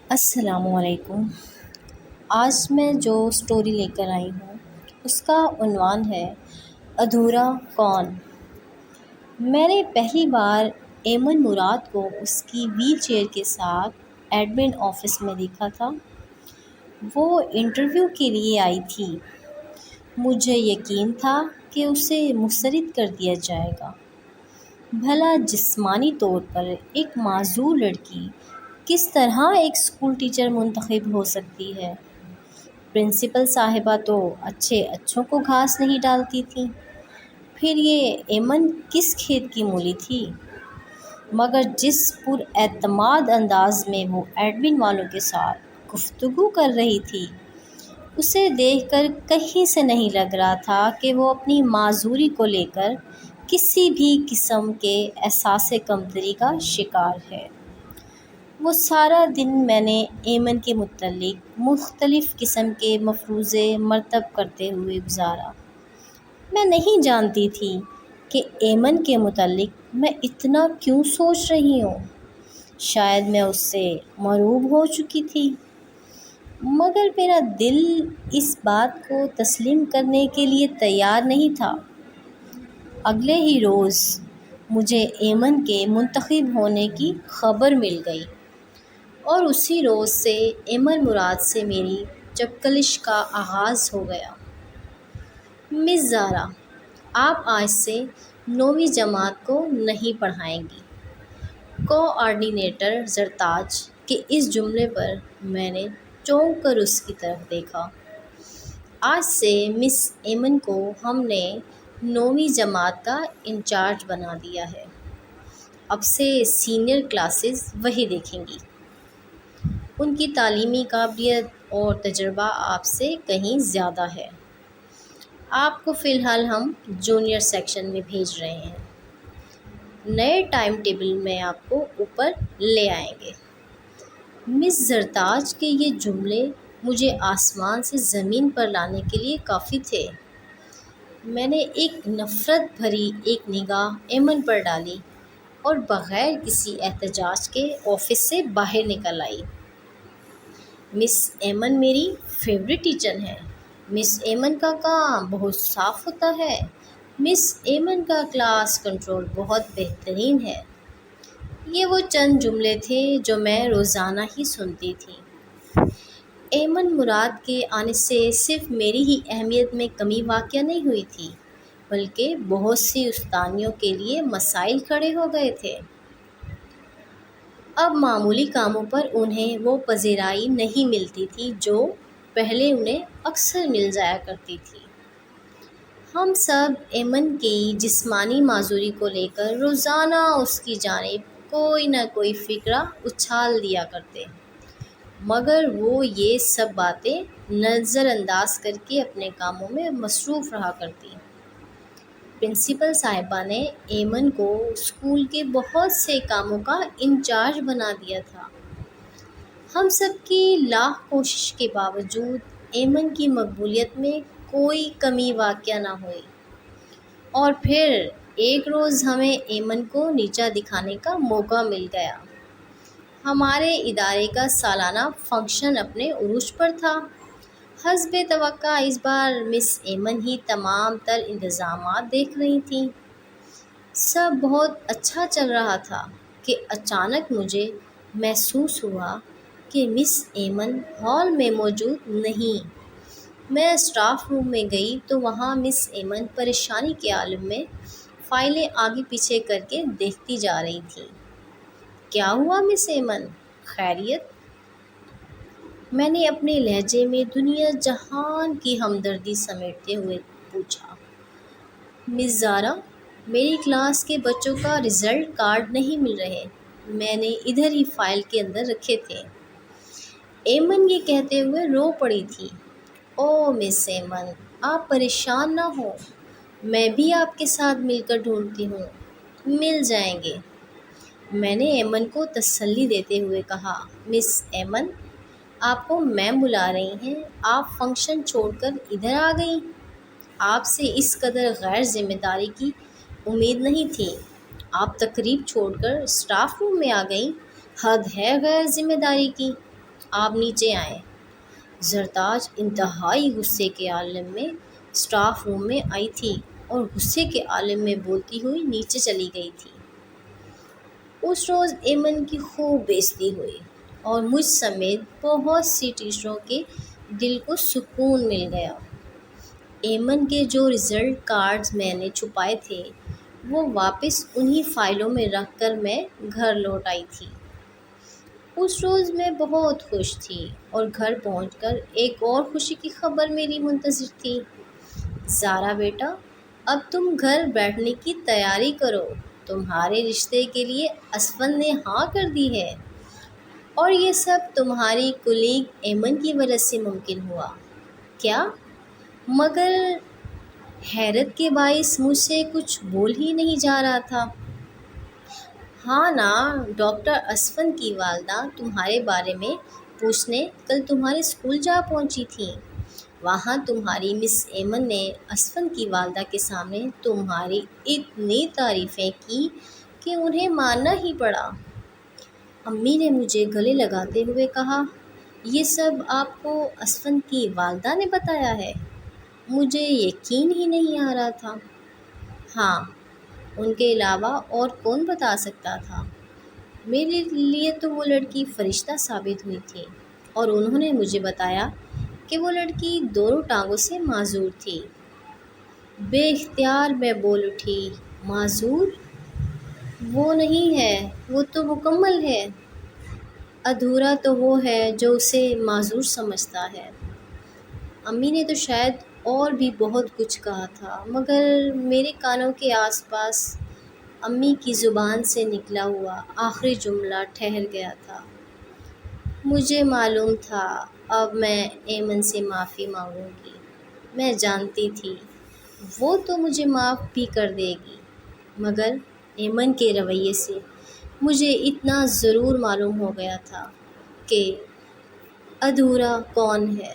السلام علیکم۔ آج میں جو اسٹوری لے کر آئی ہوں اس کا عنوان ہے ادھورا کون۔ میں نے پہلی بار ایمن مراد کو اس کی ویل چیئر کے ساتھ ایڈمن آفس میں دیکھا تھا۔ وہ انٹرویو کے لیے آئی تھی۔ مجھے یقین تھا کہ اسے مسترد کر دیا جائے گا۔ بھلا جسمانی طور پر ایک معذور لڑکی کس طرح ایک اسکول ٹیچر منتخب ہو سکتی ہے؟ پرنسپل صاحبہ تو اچھے اچھوں کو گھاس نہیں ڈالتی تھیں، پھر یہ ایمن کس کھیت کی مولی تھی؟ مگر جس پر اعتماد انداز میں وہ ایڈمن والوں کے ساتھ گفتگو کر رہی تھی، اسے دیکھ کر کہیں سے نہیں لگ رہا تھا کہ وہ اپنی معذوری کو لے کر کسی بھی قسم کے احساس کمتری کا شکار ہے۔ وہ سارا دن میں نے ایمن کے متعلق مختلف قسم کے مفروضے مرتب کرتے ہوئے گزارا۔ میں نہیں جانتی تھی کہ ایمن کے متعلق میں اتنا کیوں سوچ رہی ہوں۔ شاید میں اس سے مرعوب ہو چکی تھی، مگر میرا دل اس بات کو تسلیم کرنے کے لیے تیار نہیں تھا۔ اگلے ہی روز مجھے ایمن کے منتخب ہونے کی خبر مل گئی اور اسی روز سے ایمن مراد سے میری چپکلش کا آغاز ہو گیا۔ مس زارا، آپ آج سے 9ویں جماعت کو نہیں پڑھائیں گی۔ کوآرڈینیٹر زرتاج کے اس جملے پر میں نے چونک کر اس کی طرف دیکھا۔ آج سے مس ایمن کو ہم نے 9ویں جماعت کا انچارج بنا دیا ہے۔ اب سے سینئر کلاسز وہی دیکھیں گی۔ ان کی تعلیمی قابلیت اور تجربہ آپ سے کہیں زیادہ ہے۔ آپ کو فی الحال ہم جونیئر سیکشن میں بھیج رہے ہیں۔ نئے ٹائم ٹیبل میں آپ کو اوپر لے آئیں گے۔ مس زرتاج کے یہ جملے مجھے آسمان سے زمین پر لانے کے لیے کافی تھے۔ میں نے ایک نفرت بھری ایک نگاہ ایمن پر ڈالی اور بغیر کسی احتجاج کے آفس سے باہر نکل آئی۔ مس ایمن میری فیورٹ ٹیچر ہیں۔ مس ایمن کا کام بہت صاف ہوتا ہے۔ مس ایمن کا کلاس کنٹرول بہت بہترین ہے۔ یہ وہ چند جملے تھے جو میں روزانہ ہی سنتی تھی۔ ایمن مراد کے آنے سے صرف میری ہی اہمیت میں کمی واقع نہیں ہوئی تھی، بلکہ بہت سی استادیوں کے لیے مسائل کھڑے ہو گئے تھے۔ اب معمولی کاموں پر انہیں وہ پذیرائی نہیں ملتی تھی جو پہلے انہیں اکثر مل جایا کرتی تھی۔ ہم سب ایمن کی جسمانی معذوری کو لے کر روزانہ اس کی جانب کوئی نہ کوئی فقرہ اچھال دیا کرتے، مگر وہ یہ سب باتیں نظر انداز کر کے اپنے کاموں میں مصروف رہا کرتی۔ پرنسپل صاحبہ نے ایمن کو اسکول کے بہت سے کاموں کا انچارج بنا دیا تھا۔ ہم سب کی لاکھ کوشش کے باوجود ایمن کی مقبولیت میں کوئی کمی واقع نہ ہوئی، اور پھر ایک روز ہمیں ایمن کو نیچا دکھانے کا موقع مل گیا۔ ہمارے ادارے کا سالانہ فنکشن اپنے عروج پر تھا۔ حسب توقع اس بار مس ایمن ہی تمام تر انتظامات دیکھ رہی تھیں۔ سب بہت اچھا چل رہا تھا کہ اچانک مجھے محسوس ہوا کہ مس ایمن ہال میں موجود نہیں۔ میں اسٹاف روم میں گئی تو وہاں مس ایمن پریشانی کے عالم میں فائلیں آگے پیچھے کر کے دیکھتی جا رہی تھیں۔ کیا ہوا مس ایمن، خیریت؟ میں نے اپنے لہجے میں دنیا جہان کی ہمدردی سمیٹتے ہوئے پوچھا۔ مس زارا، میری کلاس کے بچوں کا رزلٹ کارڈ نہیں مل رہے، میں نے ادھر ہی فائل کے اندر رکھے تھے۔ ایمن یہ کہتے ہوئے رو پڑی تھی۔ اوہ مس ایمن، آپ پریشان نہ ہوں، میں بھی آپ کے ساتھ مل کر ڈھونڈتی ہوں، مل جائیں گے۔ میں نے ایمن کو تسلی دیتے ہوئے کہا۔ مس ایمن، آپ کو میم بلا رہی ہیں، آپ فنکشن چھوڑ کر ادھر آ گئیں۔ آپ سے اس قدر غیر ذمہ داری کی امید نہیں تھی۔ آپ تقریب چھوڑ کر اسٹاف روم میں آ گئیں، حد ہے غیر ذمہ داری کی۔ آپ نیچے آئیں۔ زرتاج انتہائی غصے کے عالم میں اسٹاف روم میں آئی تھی اور غصے کے عالم میں بولتی ہوئی نیچے چلی گئی تھی۔ اس روز ایمن کی خوب بےعزتی ہوئی اور مجھ سمیت بہت سی ٹیچروں کے دل کو سکون مل گیا۔ ایمن کے جو رزلٹ کارڈز میں نے چھپائے تھے وہ واپس انہی فائلوں میں رکھ کر میں گھر لوٹ آئی تھی۔ اس روز میں بہت خوش تھی اور گھر پہنچ کر ایک اور خوشی کی خبر میری منتظر تھی۔ زارا بیٹا، اب تم گھر بیٹھنے کی تیاری کرو، تمہارے رشتے کے لیے اسفند نے ہاں کر دی ہے، اور یہ سب تمہاری کولیگ ایمن کی وجہ سے ممکن ہوا۔ کیا؟ مگر حیرت کے باعث مجھ سے کچھ بول ہی نہیں جا رہا تھا۔ ہاں نا، ڈاکٹر اسفند کی والدہ تمہارے بارے میں پوچھنے کل تمہارے اسکول جا پہنچی تھیں۔ وہاں تمہاری مس ایمن نے اسفند کی والدہ کے سامنے تمہاری اتنی تعریفیں کی کہ انہیں ماننا ہی پڑا۔ امی نے مجھے گلے لگاتے ہوئے کہا، یہ سب آپ کو اسفند کی والدہ نے بتایا ہے؟ مجھے یقین ہی نہیں آ رہا تھا۔ ہاں، ان کے علاوہ اور کون بتا سکتا تھا؟ میرے لیے تو وہ لڑکی فرشتہ ثابت ہوئی تھی، اور انہوں نے مجھے بتایا کہ وہ لڑکی دونوں ٹانگوں سے معذور تھی۔ بے اختیار میں بول اٹھی، معذور؟ وہ نہیں ہے، وہ تو مکمل ہے۔ ادھورا تو وہ ہے جو اسے معذور سمجھتا ہے۔ امی نے تو شاید اور بھی بہت کچھ کہا تھا، مگر میرے کانوں کے آس پاس امی کی زبان سے نکلا ہوا آخری جملہ ٹھہر گیا تھا۔ مجھے معلوم تھا اب میں ایمن سے معافی مانگوں گی۔ میں جانتی تھی وہ تو مجھے معاف بھی کر دے گی، مگر ایمن کے رویے سے مجھے اتنا ضرور معلوم ہو گیا تھا کہ ادھورا کون ہے۔